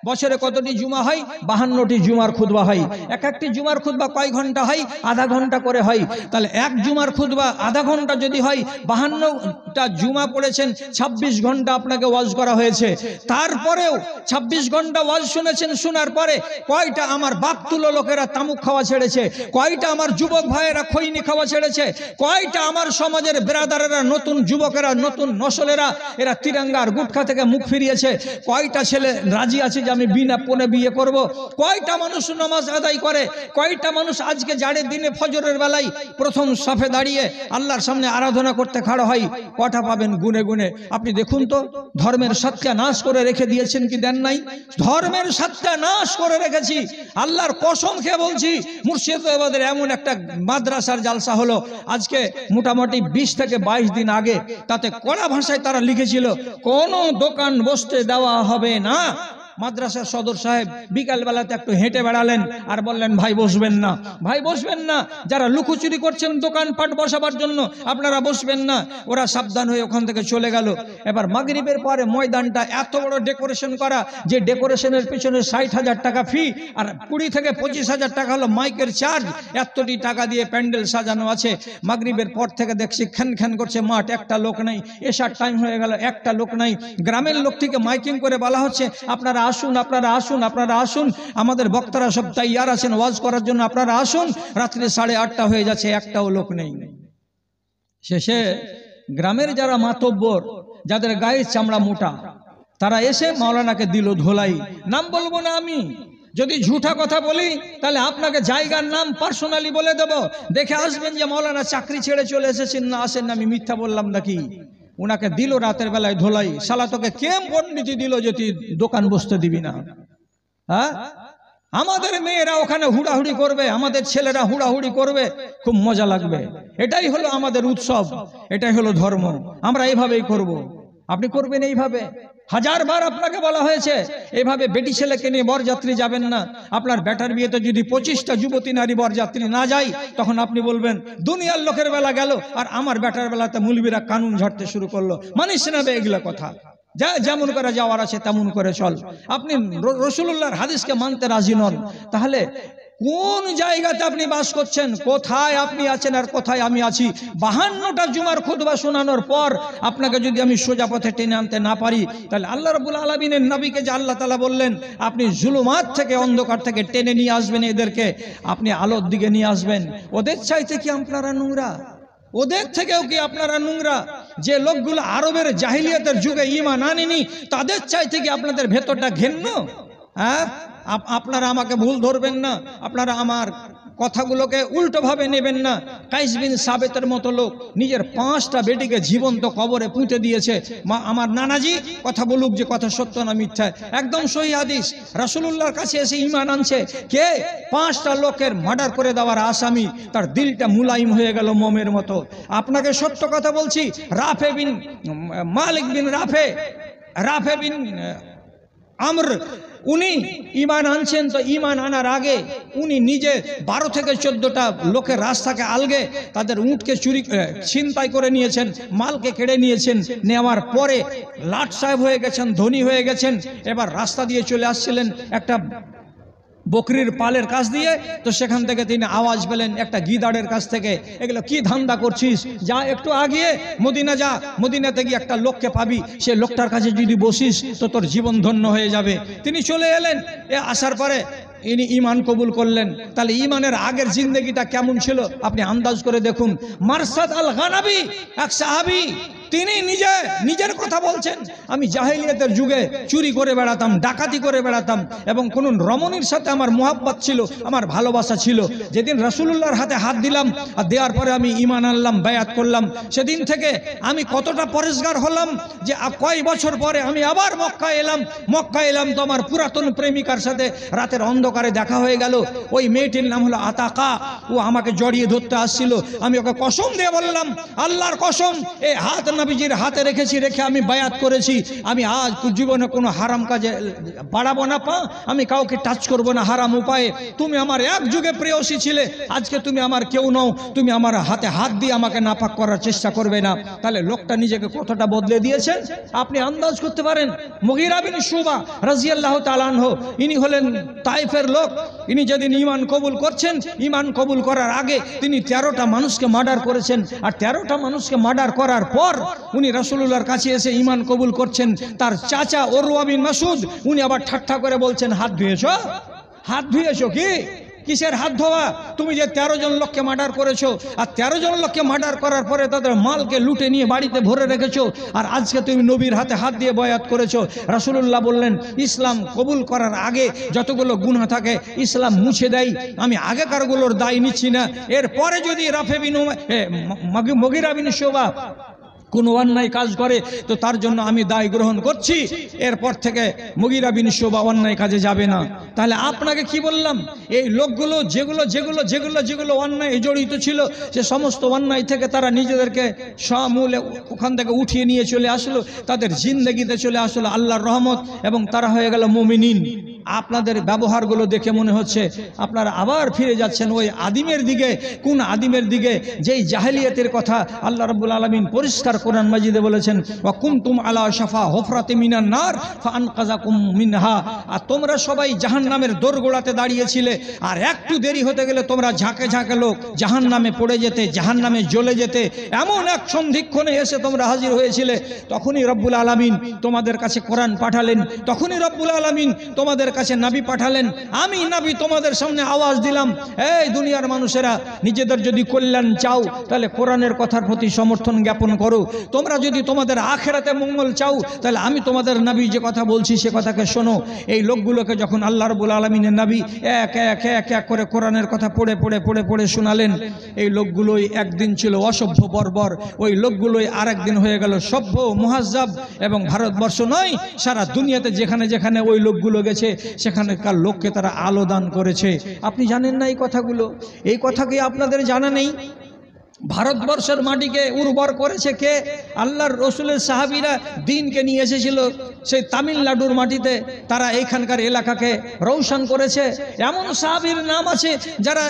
বছরে কতটি জুমা হয়? 52টি জুমার খুতবা হয়। এক একটি জুমার খুতবা কয় ঘন্টা হয়? আধা ঘন্টা করে হয়। তাহলে এক জুমার খুতবা আধা ঘন্টা যদি হয়, 52টা জুমা পড়েছেন, 26 ঘন্টা আপনাকে ওয়াজ করা হয়েছে। তারপরেও 26 ঘন্টা ওয়াজ শুনেছেন, শোনার পরে কয়টা আমার বাপতুলো লোকেরা তামুক খাওয়া ছেড়েছে? কয়টা আমার যুবক ভাইয়েরা খৈনি খাওয়া ছেড়েছে? কয়টা আমার সমাজের ব্রাদারেরা, নতুন যুবকেরা, নতুন নসলেরা এরা তিরঙ্গার গুটখা থেকে মুখ ফিরিয়েছে? কয়টা ছেলে রাজি আছে যে আমি বিনা পণে বিয়ে করব? কয়টা মানুষ নামাজ আদায় করে? কয়টা মানুষ আজকে জাড়ের দিনে ফজরের বেলায় প্রথম সাফে দাঁড়িয়ে আল্লাহর সামনে আরাধনা করতে খাড়া হয়? কটা পাবেন গুনে গুনে? আপনি দেখুন তো, ধর্মের সত্যানাশ করে রেখে দিয়েছেন কি দেন নাই? ধর্মের সত্যানাশ করে রেখেছি। আল্লাহর কসম খেয়ে বলছি, মুর্শিদাবাদের এমন একটা মাদ্রাসার জালসা হলো আজকে মোটামুটি 20 থেকে 22 দিন আগে। তাতে কড়া ভাষায় তারা লিখেছিল, কোনো দোকান বসতে দেওয়া হবে না। মাদ্রাসার সদর সাহেব বিকাল বেলাতে একটু হেঁটে বেড়ালেন আর বললেন, ভাই বসবেন না, ভাই বসবেন না, যারা লুকোচুরি করছেন দোকানপাট বসাবার জন্য আপনারা বসবেন না। ওরা সাবধান হয়ে ওখান থেকে চলে গেল। এবার মাগরিবের পরে ময়দানটা এত বড় ডেকোরেশন করা, যে ডেকোরেশনের পিছনে 60,000 টাকা ফি আর 20 থেকে 25,000 টাকা হলো মাইকের চার্জ। এতটি টাকা দিয়ে প্যান্ডেল সাজানো আছে। মাগরিবের পর থেকে দেখছি খ্যান খ্যান করছে মাঠ, একটা লোক নেই। এসার টাইম হয়ে গেল, একটা লোক নাই। গ্রামের লোক থেকে মাইকিং করে বলা হচ্ছে, আপনারা আসুন, আপনারা আসুন, আপনারা আসুন, আমাদের বক্তারা সব তৈয়ার আছেন ওয়াজ করার জন্য, আপনারা আসুন। রাত্রি 8:30 হয়ে যাচ্ছে, একটাও লোক নেই। শেষে গ্রামের যারা মাতব্বর, যাদের গায়ের চামড়া মোটা, তারা এসে মাওলানাকে দিল ধোলাই। নাম বলবো না আমি, যদি ঝুঠা কথা বলি তাহলে আপনাকে জায়গার নাম পার্সোনালি বলে দেব, দেখে আসবেন যে মাওলানা চাকরি ছেড়ে চলে এসেছেন না আসেন না, আমি মিথ্যা বললাম নাকি। উনাকে দিল রাতের বেলায় ধোলাই। শালা তোকে কে পণ্ডিতি দিল যে তুই দোকান বসতে দিবি না? হ্যাঁ, আমাদের মেয়েরা ওখানে হুড়াহুড়ি করবে, আমাদের ছেলেরা হুড়াহুড়ি করবে, খুব মজা লাগবে। এটাই হলো আমাদের উৎসব, এটাই হলো ধর্ম। আমরা এইভাবেই করব। আপনি করবেন এইভাবে। 1000বার আপনাকে বলা হয়েছে এইভাবে বেটি ছেলেকে নিয়ে বরযাত্রী যাবেন না। আপনার বেটার বিয়েতে যদি 25টা যুবতী নারী বরযাত্রী না যায়, তখন আপনি বলবেন দুনিয়ার লোকের বেলা গেল আর আমার বেটার বেলাতে মুলবিরা কানুন ঝাড়তে শুরু করলো। মানিস না এগুলো কথা, যা যেমন করে যাওয়ার আছে তেমন করে চল। আপনি রাসূলুল্লাহর হাদিসকে মানতে রাজি নন, তাহলে কোন জায়গাতে আপনি বাস করছেন? কোথায় আপনি আছেন আর কোথায় আমি আছি? 52টা জুমার খুতবা শোনানোর পর আপনাকে যদি আমি সোজা পথে টেনে আনতে না পারি, তাহলে আল্লাহ রাব্বুল আলামিনের নবীকে যে আল্লাহ তাআলা বললেন আপনি জুলুমাত থেকে, অন্ধকার থেকে টেনে নিয়ে আসবেন এদেরকে, আপনি আলোর দিকে নিয়ে আসবেন। ওদের চাইতে কি আপনারা নোংরা? ওদের থেকেও কি আপনারা নোংরা? যে লোকগুলো আরবের জাহিলিয়াতের যুগে ঈমান আনেনি, তাদের চাইতে কি আপনাদের ভেতরটা ঘেন্ন? হ্যাঁ, আপনারা আমাকে ভুল ধরবেন না, আপনারা আমার কথাগুলোকে উল্টোভাবে নেবেন না। কাইস বিন সাবেতের মতো লোক নিজের 5টা বেটিকে জীবন্ত কবরে পুঁতে দিয়েছে। আমার নানাজি কথা বলুক যে কথা সত্য না মিথ্যা, একদম সহি হাদিস। রাসূলুল্লাহর কাছে এসে ঈমান আনছে কে? 5টা লোকের মার্ডার করে দেওয়ার আসামি, তার দিলটা মুলাইম হয়ে গেল মোমের মতো। আপনাকে সত্য কথা বলছি, মালিক বিন রাফে বিন আমর, উনি ঈমান আনছেন। তো ঈমান আনার আগে উনি নিজে 12 থেকে 14টা লোকের রাস্তাকে আলগে তাদের উটকে ছিনতাই করে নিয়েছেন, মালকে কেড়ে নিয়েছেন। নেওয়ার পরে লাট সাহেব হয়ে গেছেন, ধনী হয়ে গেছেন। এবার রাস্তা দিয়ে চলে আসছিলেন একটা বকরির পালের কাছ দিয়ে, তো সেখান থেকে তিনি আওয়াজ পেলেন একটা গিদাড়ের কাছ থেকে, এগুলো কি ধান্দা করছিস, যা একটু আগিয়ে মদিনা যা, মদিনাতে গিয়ে একটা লোককে পাবি, সে লোকটার কাছে যদি বসিস তো তোর জীবন ধন্য হয়ে যাবে। তিনি চলে এলেন, আসার পরে ইনি ঈমান কবুল করলেন। তাহলে ঈমানের আগের জিন্দেগিটা কেমন ছিল আপনি আন্দাজ করে দেখুন। মারসাদ আল গানাবি এক সাহাবী, তিনি নিজের কথা বলছেন, আমি জাহেলিয়াতের যুগে চুরি করে বেড়াতাম, ডাকাতি করে বেড়াতাম, এবং কোন রমণীর সাথে আমার মোহাব্বত ছিল, আমার ভালোবাসা ছিল। যেদিন রাসূলুল্লাহর হাতে হাত দিলাম আর দেওয়ার পরে আমি ঈমান আনলাম, বায়াত করলাম, সেদিন থেকে আমি কতটা পরেশগার হলাম যে কয় বছর পরে আমি আবার মক্কা এলাম তো আমার পুরাতন প্রেমিকার সাথে রাতের অন্ধকারে দেখা হয়ে গেল। ওই মেয়েটির নাম হলো আতাকা, ও আমাকে জড়িয়ে ধরতে আসছিল। আমি ওকে কসম দিয়ে বললাম, আল্লাহর কসম, এই হাত নবীজির হাতে রেখে আমি বায়াত করেছি, আমি আজ জীবনে কোনো হারাম কাজে বাড়াবো না পা, আমি কাউকে টাচ করব না হারাম উপায়ে। তুমি আমার এক যুগে প্রেয়সী ছিলে, আজকে তুমি আমার কেউ নও, তুমি আমার হাতে হাত দিয়ে আমাকে নাপাক করার চেষ্টা করবে না। তাহলে লোকটা নিজেকে কতটা বদলে দিয়েছেন আপনি আন্দাজ করতে পারেন। মুগীরা বিন শুবা রাদিয়াল্লাহু তাআলা আনহু, ইনি হলেন তায়েফের লোক। ইনি যেদিন ঈমান কবুল করছেন, ঈমান কবুল করার আগে তিনি 13টা মানুষকে মার্ডার করেছেন। আর 13টা মানুষকে মার্ডার করার পর উনি রাসূলুল্লাহর কাছে এসে ঈমান কবুল করছেন। তার চাচা উরওয়া বিন মাসউদ, উনি আবার ঠাট্টা করে বলছেন, হাত ধুয়েছো কি? কিসের হাত ধোয়া? তুমি যে 13 জন লোককে মার্ডার করেছো, আর 13 জন লোককে মার্ডার করার পরে তাদের মালকে লুটে নিয়ে বাড়িতে ভরে রেখেছো, আর আজকে তুমি নবীর হাতে হাত দিয়ে বয়াত করেছো। রাসূলুল্লাহ বললেন, ইসলাম কবুল করার আগে যতগুলো গুনাহ থাকে ইসলাম মুছে দেয়, আমি আগেকারগুলোর দায় নিচ্ছি না। এরপরে যদি মুগীরা বিন শুবা কোন অন্যায় কাজ করে তো তার জন্য আমি দায় গ্রহণ করছি, এরপর থেকে মুগীরা বিন শুবা অন্যায় কাজে যাবে না। তাহলে আপনাকে কি বললাম, এই লোকগুলো যেগুলো অন্যায় জড়িত ছিল, সে সমস্ত অন্যায় থেকে তারা নিজেদেরকে সমূলে ওখান থেকে উঠিয়ে নিয়ে চলে আসলো, তাদের জিন্দেগিতে চলে আসলো আল্লাহর রহমত, এবং তারা হয়ে গেল মুমিনিন। আপনাদের ব্যবহারগুলো দেখে মনে হচ্ছে আপনারা আবার ফিরে যাচ্ছেন ওই আদিমের দিকে। কোন আদিমের দিকে? যেই জাহেলিয়াতের কথা আল্লাহ রাব্বুল আলামিন পরিষ্কার কোরআন মাজিদে বলেছেন, ওয়া কুনতুম আলা শাফা হুফরাতিন মিনান নার ফাআনকাযাকুম মিনহা। আর তোমরা সবাই জাহান্নামের দোরগোড়াতে দাঁড়িয়েছিলে, আর একটু দেরি হতে গেলে তোমরা ঝাঁকে ঝাঁকে লোক জাহান্নামে পড়ে যেতে, জাহান্নামে জ্বলে যেতে। এমন এক সন্ধিক্ষণে এসে তোমরা হাজির হয়েছিলে, তখনই রব্বুল আলামিন তোমাদের কাছে কোরআন পাঠালেন, তখনই রব্বুল আলামিন তোমাদের কাছে নবী পাঠালেন। আমি নবী তোমাদের সামনে আওয়াজ দিলাম, এই দুনিয়ার মানুষেরা, নিজেদের যদি কল্যাণ চাও তাহলে কোরআনের কথার প্রতি সমর্থন জ্ঞাপন করো। তোমরা যদি তোমাদের আখিরাতে মঙ্গল চাও তাহলে আমি তোমাদের নবী যে কথা বলছি সে কথাকে শোনো। এই লোকগুলোকে যখন আল্লাহ রাব্বুল আলামিনের নবী এক এক করে কোরআনের কথা পড়ে শোনালেন, এই লোকগুলোই একদিন ছিল অসভ্য বর্বর, ওই লোকগুলোই আরেকদিন হয়ে গেল সভ্য মুহাজ্জাব। এবং ভারতবর্ষ নয়, সারা দুনিয়াতে যেখানে যেখানে ওই লোকগুলো গেছে সেখানকার লোককে তারা আলো দান করেছে। আপনি জানেন না এই কথাগুলো? এই কথা কি আপনাদের জানা নেই? ভারতবর্ষের মাটিকে উর্বর করেছে কে? আল্লাহর রসুলের সাহাবীরা দিনকে নিয়ে এসেছিল সেই তামিলনাড়ুর মাটিতে, তারা এইখানকার এলাকাকে রৌশন করেছে। এমন সাহাবীর নাম আছে যারা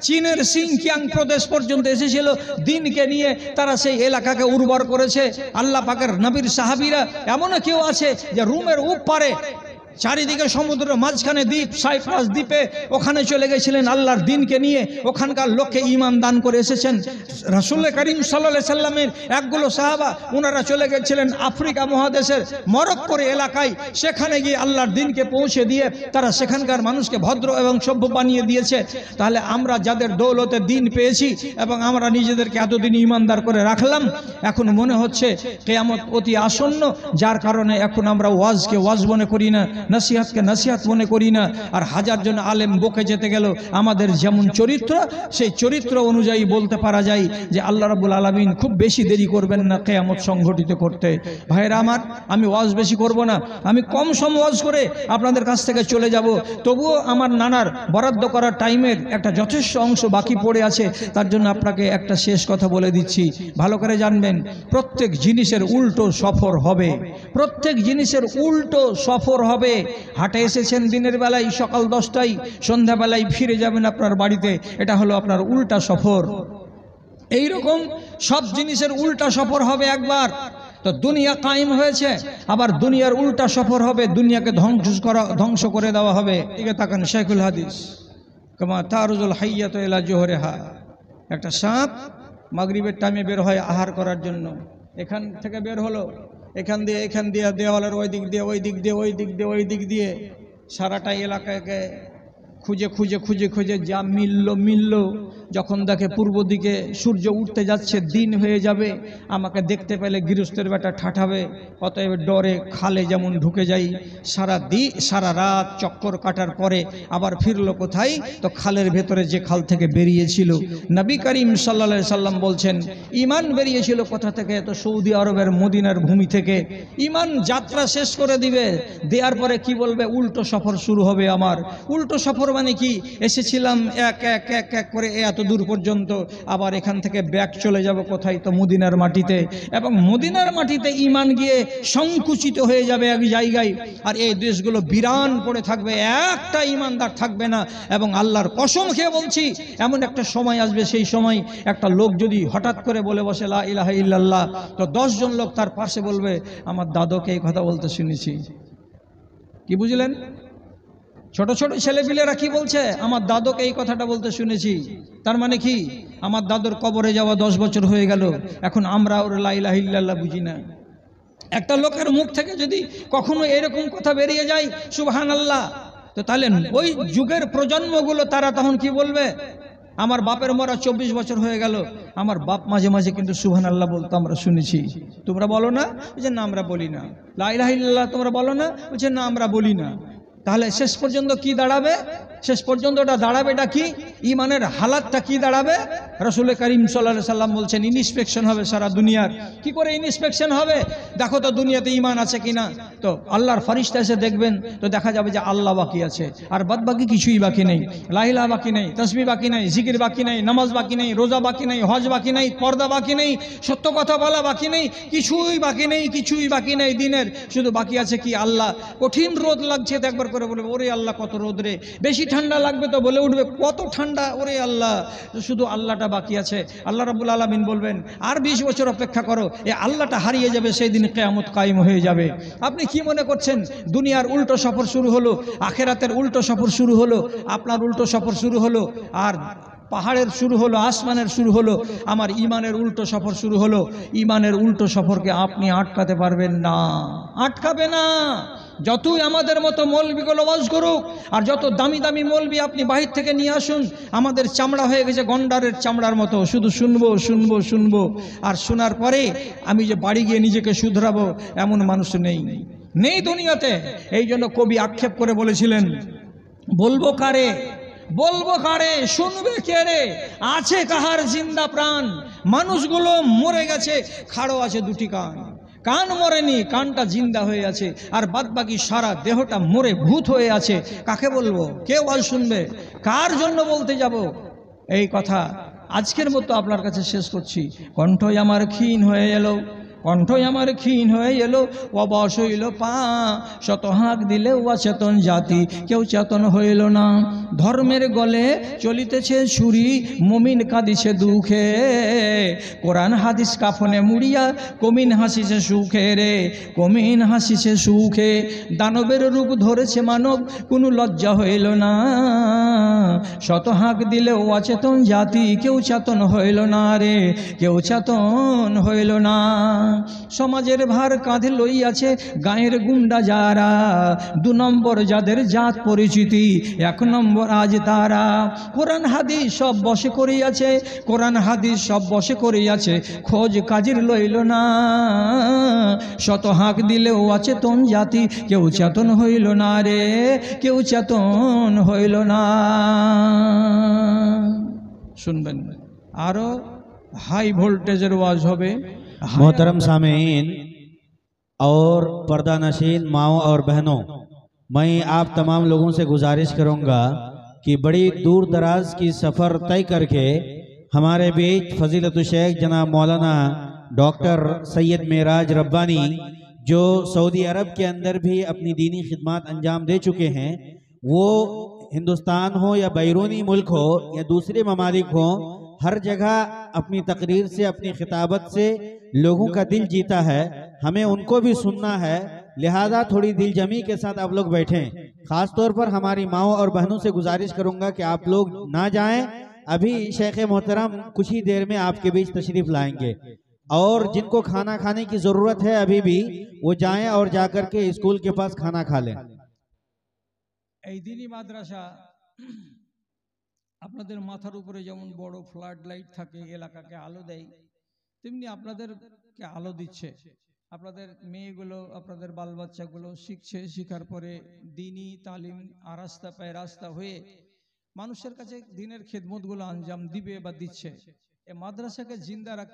চীনের সিনকিয়াং প্রদেশ পর্যন্ত এসেছিল, দিনকে নিয়ে তারা সেই এলাকাকে উর্বর করেছে। আল্লাহ পাকের নবীর সাহাবীরা এমনও কেউ আছে যে রুমের উপরে চারিদিকে সমুদ্র, মাঝখানে দ্বীপ, সাইপ্রাস দ্বীপে ওখানে চলে গেছিলেন আল্লাহর দিনকে নিয়ে। ওখানকার লোককে ঈমান দান করে এসেছেন। রাসূল করিম সাল্লাল্লাহু আলাইহি সাল্লামের একগুলো সাহাবা ওনারা চলে গেছিলেন আফ্রিকা মহাদেশের মরক্কোর এলাকায়। সেখানে গিয়ে আল্লাহর দিনকে পৌঁছে দিয়ে তারা সেখানকার মানুষকে ভদ্র এবং সভ্য বানিয়ে দিয়েছে। তাহলে আমরা যাদের দৌলতে দিন পেয়েছি এবং আমরা নিজেদেরকে এতদিন ঈমানদার করে রাখলাম, এখন মনে হচ্ছে কিয়ামত অতি আসন্ন, যার কারণে এখন আমরা ওয়াজকে ওয়াজ মনে করি না, নসিহতকে নসিহত মনে করি না। আর হাজার জন আলেম বকে যেতে গেল আমাদের যেমন চরিত্র, সেই চরিত্র অনুযায়ী বলতে পারা যায় যে আল্লাহ রাব্বুল আলামিন খুব বেশি দেরি করবেন না কিয়ামত সংঘটিত করতে। ভাইরা আমার, আমি ওয়াজ বেশি করব না, আমি কম সম ওয়াজ করে আপনাদের কাছ থেকে চলে যাব। তবুও আমার নানার বরাদ্দ করার টাইমের একটা যথেষ্ট অংশ বাকি পড়ে আছে, তার জন্য আপনাকে একটা শেষ কথা বলে দিচ্ছি, ভালো করে জানবেন। প্রত্যেক জিনিসের উল্টো সফর হবে, প্রত্যেক জিনিসের উল্টো সফর হবে। হাটে এসেছেন দিনের বেলায় সকাল 10টায়, সন্ধ্যাবেলায় ফিরে যাবেন আপনার বাড়িতে, এটা হলো আপনার উল্টা সফর। এই রকম সব জিনিসের উল্টা সফর হবে একবার। তো দুনিয়া কায়েম হয়েছে, আবার দুনিয়ার উল্টা সফর হবে, দুনিয়াকে ধ্বংস করে দেওয়া হবে। এদিকে তাকান, শেখুল হাদিস কামা তারুজুল হাইয়াতু ইলা জোহরেহা। একটা সাপ মাগরিবের টাইমে বের হয় আহার করার জন্য। এখান থেকে বের হলো, এখান দিয়ে দেওয়ালের ওই দিক দিয়ে, ওই দিক দিয়ে, ওই দিক দিয়ে, ওই দিক দিয়ে সারাটা এলাকাকে খুঁজে খুঁজে খুঁজে খুঁজে যা মিলল। যখন দেখে পূর্ব দিকে সূর্য উঠতে যাচ্ছে, দিন হয়ে যাবে, আমাকে দেখতে পেলে গৃহস্থের বেটা ঠাঠাবে, অতএব ডরে খালে যেমন ঢুকে যাই। সারা রাত চক্কর কাটার পরে আবার ফিরলো কোথায়? তো খালের ভেতরে, যে খাল থেকে বেরিয়েছিল। নবী করিম সাল্লাল্লাহু আলাইহি সাল্লাম বলছেন, ঈমান বেরিয়েছিল কোথা থেকে? তো সৌদি আরবের মদিনার ভূমি থেকে। ঈমান যাত্রা শেষ করে দিবে, দেওয়ার পরে কি বলবে? উল্টো সফর শুরু হবে আমার। উল্টো সফর মানে কি? এসেছিলাম এক এক এক এক করে এত দূর পর্যন্ত, আবার এখান থেকে ব্যাক চলে যাব কোথায়? তো মদিনার মাটিতে। এবং মদিনার মাটিতে ঈমান গিয়ে সংকুচিত হয়ে যাবে এক জায়গায়, আর এই দেশগুলো বিরান পড়ে থাকবে, একটা ঈমানদার থাকবে না। এবং আল্লাহর কসম খেয়ে বলছি, এমন একটা সময় আসবে, সেই সময় একটা লোক যদি হঠাৎ করে বলে বসে লা ইলাহা ইল্লাল্লাহ, তো 10 জন লোক তার পাশে বলবে, আমার দাদুকে এই কথা বলতে শুনেছি। কি বুঝলেন? ছোট ছোট ছেলেপিলেরা কি বলছে? আমার দাদুকে এই কথাটা বলতে শুনেছি। তার মানে কি? আমার দাদুর কবরে যাওয়া 10 বছর হয়ে গেল, এখন আমরা ওর লা ইলাহা ইল্লাল্লাহ বুঝি না। একটা লোকের মুখ থেকে যদি কখনো এরকম কথা বেরিয়ে যায়, সুবহানাল্লাহ, তো তাহলে ওই যুগের প্রজন্মগুলো তারা তখন কি বলবে? আমার বাপের মরা 24 বছর হয়ে গেল, আমার বাপ মাঝে মাঝে কিন্তু সুবহানাল্লাহ বলতো, আমরা শুনেছি। তোমরা বলো না? বলছে না আমরা বলি না। লা ইলাহা ইল্লাল্লাহ তোমরা বলো না? বলছে না আমরা বলি না। তাহলে শেষ পর্যন্ত কি দাঁড়াবে? শেষ পর্যন্ত ওটা দাঁড়াবেটা কি? ঈমানের হালাতটা কি দাঁড়াবে? রাসূল করিম সাল্লাল্লাহু আলাইহি সাল্লাম বলছেন, ইনস্পেকশন হবে সারা দুনিয়ার। কি করে ইনস্পেকশন হবে? দেখো তো দুনিয়াতে ঈমান আছে কিনা। তো আল্লাহর ফেরেশতা এসে দেখবেন, তো দেখা যাবে যে আল্লাহ বাকি আছে, আর বাদ বাকি কিছুই বাকি নেই। লা ইলাহা বাকি নেই, তাসবিহ বাকি নেই, জিকির বাকি নেই, নামাজ বাকি নেই, রোজা বাকি নেই, হজ বাকি নেই, পর্দা বাকি নেই, সত্য কথা বলা বাকি নেই, কিছুই বাকি নেই, কিছুই বাকি নেই দিনের। শুধু বাকি আছে কি? আল্লাহ। কঠিন রোদ লাগছে তো একবার করে বলবে, ওরে আল্লাহ কত রোদ রে। বেশি ঠান্ডা লাগবে তো বলে উঠবে, কত ঠান্ডা, ওরে আল্লাহ। শুধু আল্লাহটা বাকি আছে। আল্লাহ রাব্বুল আলামিন বলবেন, আর 20 বছর অপেক্ষা করো, এই আল্লাহটা হারিয়ে যাবে, সেই দিন কিয়ামত কায়েম হয়ে যাবে। আপনি কি মনে করছেন দুনিয়ার উল্টো সফর শুরু হলো, আখেরাতের উল্টো সফর শুরু হলো, আপনার উল্টো সফর শুরু হলো, আর পাহাড়ের শুরু হলো, আসমানের শুরু হলো, আমার ঈমানের উল্টো সফর শুরু হলো। ঈমানের উল্টো সফরকে আপনি আটকাতে পারবেন না, আটকাবে না। যতই আমাদের মতো মৌলবিগুলো ওয়াজ করুক, আর যত দামি দামি মৌলবি আপনি বাহির থেকে নিয়ে আসুন, আমাদের চামড়া হয়ে গেছে গন্ডারের চামড়ার মতো, শুধু শুনবো শুনবো শুনবো। আর শোনার পরে আমি যে বাড়ি গিয়ে নিজেকে শুধরাবো, এমন মানুষ নেই দুনিয়াতে। এই জন্য কবি আক্ষেপ করে বলেছিলেন, বলবো কারে, বলবো কারে, শুনবে কে রে, আছে কাহার জিন্দা প্রাণ। মানুষগুলো মরে গেছে, খাড়ো আছে দুটি কান। কান মরেনি, কানটা জিন্দা হয়ে আছে, আর বাদ বাকি সারা দেহটা মরে ভূত হয়ে আছে। কাকে বলবো? কে ওয়াজ শুনবে? কার জন্য বলতে যাব? এই কথা আজকের মতো আপনার কাছে শেষ করছি। কণ্ঠ আমার ক্ষীণ হয়ে এলো, কণ্ঠ আমার ক্ষীণ হয়ে এলো, অবশ হইল পা, শত হাঁক দিলে অচেতন জাতি কেউ চেতন হইল না। ধর্মের গলে চলিতেছে ছুরি, মুমিন কাঁদিছে দুঃখে, কোরআন হাদিস কাফনে মুড়িয়া কমিন হাসিছে সুখে রে, কমিন হাসিছে সুখে। দানবের রূপ ধরেছে মানব, কোনো লজ্জা হইল না, শত হাঁক দিলেও অচেতন জাতি কেউ চেতন হইল না রে, কেউ চেতন হইল না। সমাজের ভার কাঁধে লইয়াছে গায়ের গুন্ডা যারা, 2 নম্বর যাদের জাত পরিচিতি, 1 নম্বর আজ তারা। কোরআন হাদিস সব বশে করিয়াছে, কোরআন হাদিস সব বশে করিয়াছে, খোঁজ কাজের লইল না, শত হাঁক দিলেও অচেতন জাতি কেউ চেতন হইল না রে, কেউ চেতন হইল না। শুনবেন, আরো হাই ভোল্টেজের ওয়াজ হবে। मोहतरम सामीन और पर्दा नशीन माओ और बहनों, मैं आप तमाम लोगों से गुजारिश करूंगा कि बड़ी दूर दराज की सफ़र तय करके हमारे बीच फजीलत शेख जनाब मौलाना डॉक्टर सैयद मेराज रब्बानी, जो सऊदी अरब के अंदर भी अपनी दीनी खिदमत अंजाम दे चुके हैं, वो हिंदुस्तान हो या बैरूनी मुल्क हो या दूसरे ममालिक हो, हर जगह अपनी तकरीर से, अपनी खिताबत से लोगों का दिल जीता है। हमें उनको भी सुनना है, लिहाजा थोड़ी दिलजमी के साथ आप लोग बैठें। खास तौर पर हमारी माओ और बहनों से गुजारिश करूंगा कि आप लोग ना जाएं, अभी शेख मोहतरम कुछ ही देर में आपके बीच तशरीफ लाएंगे, और जिनको खाना खाने की जरूरत है अभी भी वो जाएं और जाकर के स्कूल के पास खाना खा लें। এই দিনী মাদ্রাসা আপনাদের মাথার উপরে যেমন বড় ফ্লাড লাইট থাকে, এলাকাকে আলো দেয়, তেমনি আপনাদেরকে আলো দিচ্ছে। আপনাদের মেয়েগুলো, আপনাদের বাল বাচ্চাগুলো শিখছে, শিখার পরে দিনী তালিম রাস্তা পায়, রাস্তা হয়ে মানুষের কাছে দিনের খেদমতগুলো আঞ্জাম দিবে বা দিচ্ছে। এই মাদ্রাসাকে জিন্দা রাখতে